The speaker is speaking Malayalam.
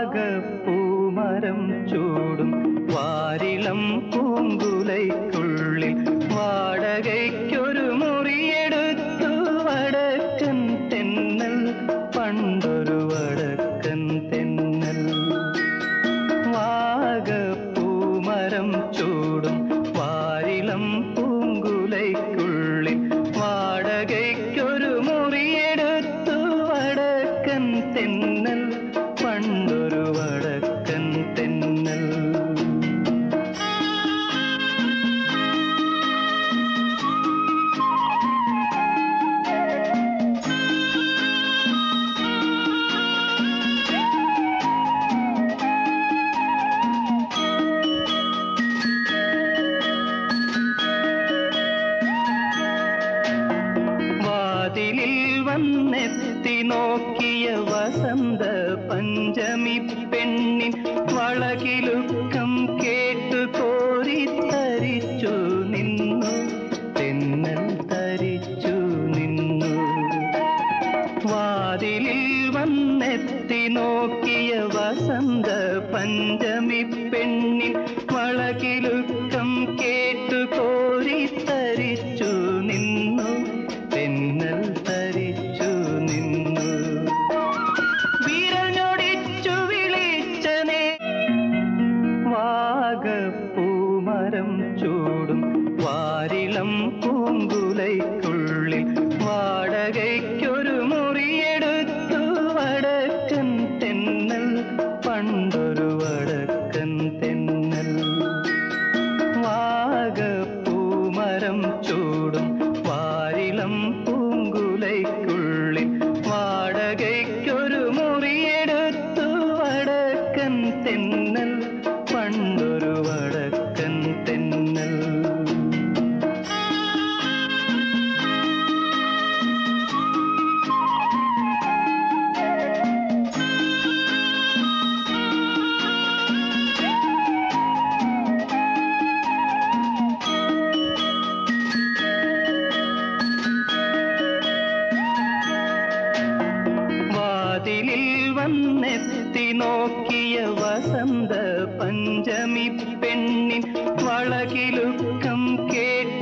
വാഗപ്പൂമരം ചൂടും വാരിളം പൂങ്കുലയ്ക്കുള്ളിൽ വാടകയ്ക്കൊരു മുറിയെടുത്തു വടക്കൻ തെന്നൽ, പണ്ടൊരു വടക്കൻ തെന്നൽ. വാഗപ്പൂമരം ചൂടും വാരിളം പൂങ്കുലയ്ക്കുള്ളിൽ വാടകയ്ക്കൊരു മുറിയെടുത്തു വടക്കൻ തെന്നൽ, പണ്ടൊരു വടക്കൻ തെന്നൽ. വാതിലിൽ വന്നെത്തി നോക്കിയ വസന്ത പഞ്ചമി പെണ്ണിൻ വളകിലുക്കം കേട്ടു കോരിത്തരിച്ചു നിന്നു, തെന്നൽ തരിച്ചു നിന്നു. വാതിലിൽ വന്നെത്തി നോക്കിയ വസന്ത പഞ്ചമി പെണ്ണിൻ വളകിലുക്കം കേട്ടു കോരിത്തരിച്ചു നിന്നു, തെന്നൽ തരിച്ചു നിന്നു. വിരഞ്ഞൊടിച്ചു വിളിച്ചനേ വാഗപ്പൂമരം ചൂടും വാരിളം പൂങ്കുലയ്ക്കുള്ളിൽ വാടകയ്ക്കൊരു മുറിയെടുത്തു വടക്കൻ തെന്നൽ, പണ്ടൊരു വടക്കൻ തെന്നൽ. വാഗപ്പൂമരം ചൂടും വാരിളം പൂങ്കുലയ്ക്കുള്ളിൽ വാടകയ്ക്കൊരു മുറിയെടുത്തു വടക്കൻ തെന്നൽ, പണ്ടൊരു വടക്കൻ തെന്നൽ. വാതിലിൽ വന്നെത്തി നോക്കിയ വസന്ത പഞ്ചമി പെണ്ണിൻ വളകിലുക്കം കേട്ടു